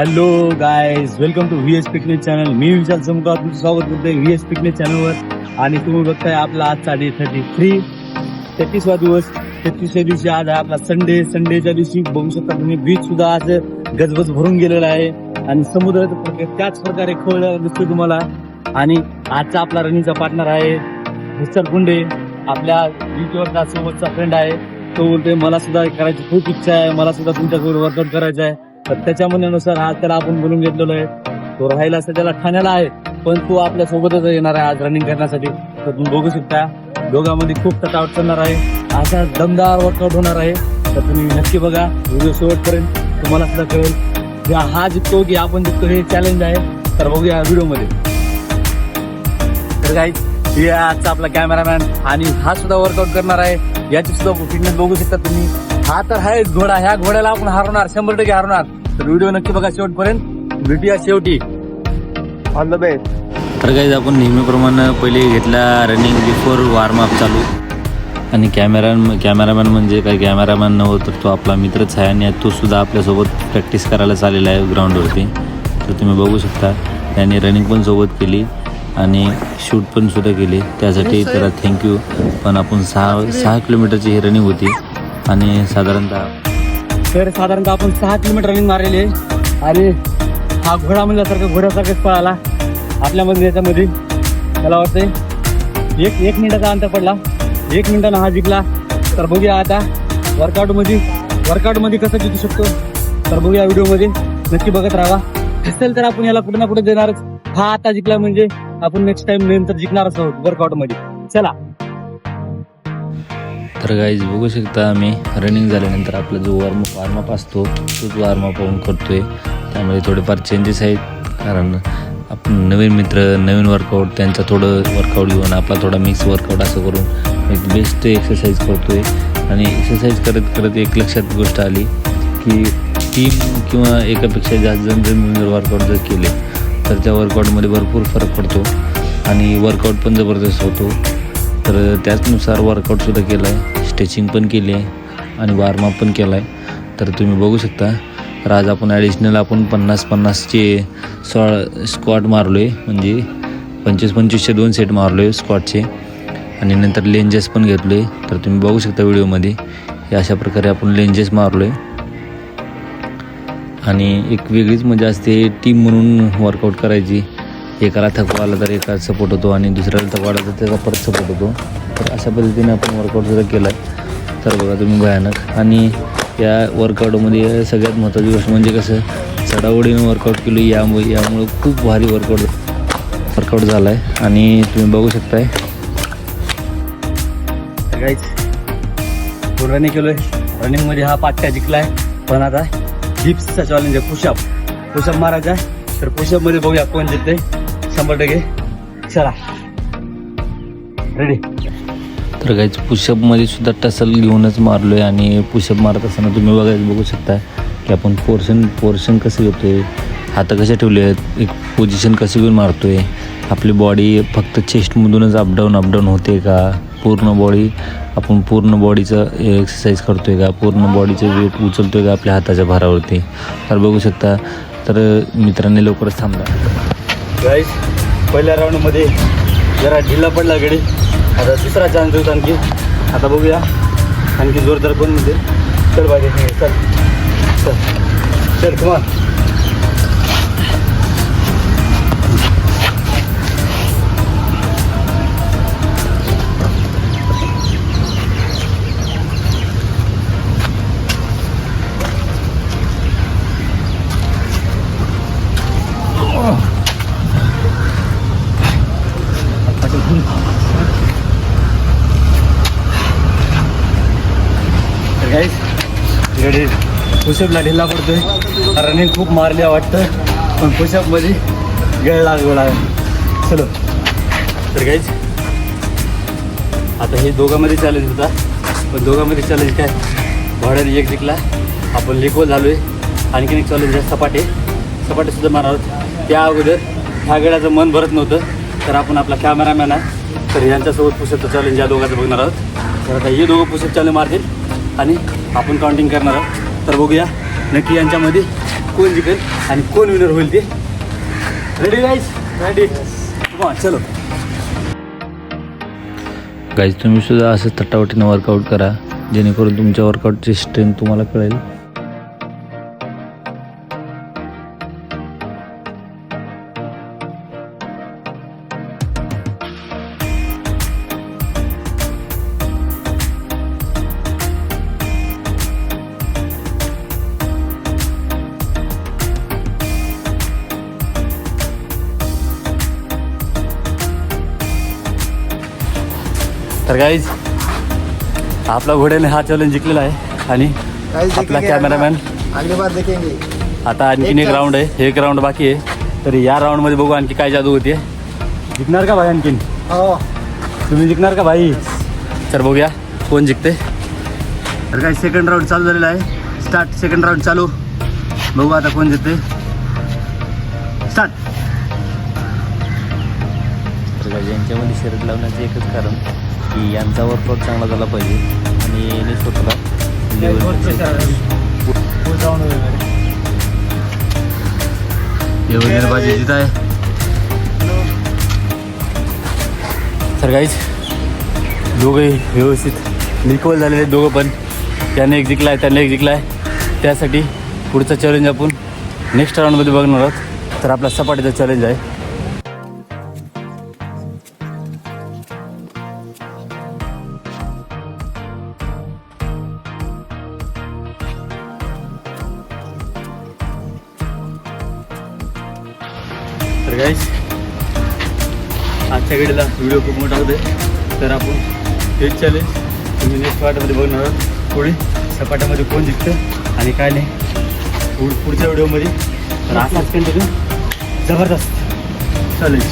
Hello guys, welcome to VS fitness channel. मी विशाल समका तुमचं स्वागत करतोय व्हीएस फिटनेस चॅनलवर. आणि तुम्ही बघताय आपला आजचा डे 33वा दिवस. 33व्या दिवशी आज आहे आपला संडेच्या दिवशी बघू शकता तुम्ही बीच सुद्धा आज गजबज भरून गेलेला आहे आणि समुद्राचं त्याच प्रकारे खोल दिसतोय तुम्हाला. आणि आजचा आपला रनिंगचा पार्टनर आहे मिस्टर गुंडे, आपल्या बीचवरचा सोबतचा फ्रेंड आहे. तो बोलतोय मला सुद्धा करायची खूप इच्छा आहे, मला सुद्धा तुमच्यासोबत वर्कआउट करायचं आहे. तर त्याच्या म्हणण्यानुसार आज त्याला आपण बोलून घेतलेलो आहे. तो राहायला असं त्याला ठाण्याला आहे, पण तो आपल्या सोबतच येणार आहे आज रनिंग करण्यासाठी. तर तुम्ही बघू शकता दोघांमध्ये खूप तटावट करणार आहे, असा दमदार वर्कआउट होणार आहे. तर तुम्ही नक्की बघा व्हिडिओ शेवटपर्यंत, तुम्हाला सुद्धा कळेल हा जिंकतो की आपण जिंकतो हे चॅलेंज आहे. तर बघूया व्हिडिओमध्ये. तर गाईज, हे आजचा आपला कॅमेरामॅन आणि हा सुद्धा वर्कआउट करणार आहे. याची सुद्धा फिटनेस बघू शकता तुम्ही. हा तर आहे घोडा, ह्या घोड्याला आपण हरवणार, 100% हरवणार. तर व्हिडिओ नक्की बघा शेवटपर्यंत, भेटूया शेवटी. All the best. तर गाईज, आपण नेहमीप्रमाणे पहिले घेतला रनिंग बिफोर वॉर्मअप चालू. आणि कॅमेरामॅन म्हणजे काय कॅमेरामॅन नव्हतं, तर तो आपला मित्रच आहे आणि तो सुद्धा आपल्यासोबत प्रॅक्टिस करायला चाललेला आहे ग्राउंडवरती. तर तुम्ही बघू शकता त्याने रनिंग पण सोबत केली आणि शूट पण सुद्धा केली, त्यासाठी त्याला थँक्यू. पण आपण 6 किलोमीटरची ही रनिंग होती आणि साधारणतः आपण 6 किलोमीटर रनिंग मारलेली आहे. आणि हा घोडा म्हणल्यासारखं घोड्यासारखंच पळाला आपल्यामध्ये. याच्यामध्ये मला वाटतंय एक मिनिटाचा अंतर पडला, 1 मिनिटानं हा जिंकला. तर बघूया आता वर्कआउटमध्ये कसं जिंकू शकतो. तर बघूया व्हिडिओमध्ये, नक्की बघत राहा. असेल तर आपण याला कुठे ना कुठे देणारच. हा आता जिंकला म्हणजे आपण नेक्स्ट टाइम नंतर जिंकणारच आहोत वर्कआउटमध्ये. चला. तर गाईज बघू शकता, आम्ही रनिंग झाल्यानंतर आपला जो वॉर्मअप असतो तोच वॉर्मअप आपण करतोय. त्यामध्ये थोडेफार चेंजेस आहेत, कारण आपण नवीन मित्र, नवीन वर्कआउट, त्यांचा थोडं वर्कआउट घेऊन आपला थोडा मिक्स वर्कआउट असं करून एक बेस्ट एक्सरसाइज करतोय. आणि एक्सरसाइज करत करत एक लक्षात गोष्ट आली की टीम किंवा एकापेक्षा जास्त जण जर वर्कआउट जर केले तर त्या वर्कआउटमध्ये भरपूर फरक पडतो आणि वर्कआउट पण जबरदस्त होतो. तर त्याचनुसार वर्कआउटसुद्धा केला आहे, स्ट्रेचिंग पण केली आहे आणि वॉर्मअप पण केला आहे. तर तुम्ही बघू शकता. तर आज आपण ॲडिशनल 50-50चे स्क्वॉट मारलो आहे, म्हणजे 25-25चे 2 सेट मारलो आहे स्क्वॉटचे. आणि नंतर लेंजेस पण घेतलो आहे. तर तुम्ही बघू शकता व्हिडिओमध्ये हे अशा प्रकारे आपण लेंजेस मारलो आहे. आणि एक वेगळीच मजा असते टीम म्हणून वर्कआउट करायची. एकाला थकवा आला तर एका सपोर्ट होतो आणि दुसऱ्याला थकवा आला तर त्याचा परत सपोर्ट होतो. तर अशा पद्धतीने आपण वर्कआउट सुद्धा केला आहे. तर बघा तुम्ही भयानक. आणि या वर्कआउटमध्ये सगळ्यात महत्त्वाची गोष्ट म्हणजे कसं चढाओढीनं वर्कआउट केलं, यामुळं खूप भारी वर्कआउट झाला आहे. आणि तुम्ही बघू शकताय गाईज, रनिंग केलोय. रनिंगमध्ये हा पाट्या जिंकलाय. पण आता डिप्सचा चॅलेंज आहे, पुशअप मारायचा आहे. तर पुशअपमध्ये बघूया कोण जिंकते 100%. चला, रेडी. तर गाईज, पुशअपमध्ये सुद्धा टसल घेऊनच मारलो आहे. आणि पुशअप मारत असताना तुम्ही बघू शकता की आपण पोर्शन कसं घेतो आहे, हात कसे ठेवले आहेत, एक पोझिशन कशी घेऊन मारतो आहे. आपली बॉडी फक्त चेस्टमधूनच अपडाऊन होते का, पूर्ण बॉडीचं एक्सरसाइज करतो आहे का, पूर्ण बॉडीचं वेट उचलतो आहे का आपल्या हाताच्या भारावरती. तर बघू शकता. तर मित्रांनी लवकरच थांबला. गाईज, पहिल्या राऊंडमध्ये जरा ढिला पडला गडी. आता दुसरा चान्स होता आणखी. आता बघूया आणखी जोरदार कोण म्हणते. चल पाहिजे, चल कमान. गाईज, गडी पुशअपला ढिला पडतोय. रनिंग खूप मारल्या वाटतं, पण पुशअपमध्ये गळ लागला आहे. चलो. तर गाईज, आता हे दोघांमध्ये चॅलेंज होता. पण दोघांमध्ये चॅलेंज काय, भाड्याने एक जिंकला, आपण लिक्वल झालो आहे. आणखीन एक चॅलेंज आहे सपाटे मारणार आहोत. त्या अगोदर ह्या गड्याचं मन भरत नव्हतं, तर आपण आपला कॅमेरामॅन आहे, तर यांच्यासोबत पुशअपचं चॅलेंज या दोघांचं बघणार आहोत. तर आता हे दोघं पुशअप चॅलेंज मारतील आणि आपण काउंटिंग करणार आहोत. तर बघूया नक्की यांच्यामध्ये कोण जिंकेल आणि कोण विनर होईल ते. Ready guys? रेडी. चलो गाईज तुम्ही सुद्धा असंच तट्टावटीनं वर्कआउट करा जेणेकरून तुमच्या वर्कआउटची स्ट्रेंथ तुम्हाला कळेल. तर गाईज आपला घोड्याने हा चॅलेंज जिंकलेला आहे आणि आपला कॅमेरामॅन अगली बार देखेंगे. आता आणखीन एक राऊंड आहे, एक राऊंड बाकी आहे. तर या राऊंडमध्ये बघू आणखी काय जादू होते. जिंकणार का भाई आणखीन? हो. तुम्ही जिंकणार का भाई? तर बघूया कोण जिंकते. तर काय सेकंड राऊंड चालू झालेला आहे. स्टार्ट. सेकंड राऊंड चालू. बघू आता कोण जिंकते. स्टार्ट. तर गाईज यांच्यामध्ये शर्यत लावण्याचं एकच कारण की यांचा वर्कआउट चांगला झाला पाहिजे आणि याने स्वतःला बाजी जित आहे. तर गाईज दोघंही व्यवस्थित इक्वल झालेले दोघं पण. त्याने एक जिंकला आहे, त्याने एक जिंकला आहे. त्यासाठी पुढचा चॅलेंज आपण नेक्स्ट राऊंडमध्ये बघणार आहोत. तर आपला सपाटीचा चॅलेंज आहे. तर गाईज आजच्या घडीला व्हिडिओ खूप मोठा होते. तर आपण हेच चॅलेंज तुम्ही नेक्स्ट पार्टमध्ये बघणार आहोत. पुढे सपाटामध्ये कोण जिंकतं आणि काय नाही पुढच्या व्हिडिओमध्ये. तर असाच कंटिन्यू जबरदस्त चॅलेंज.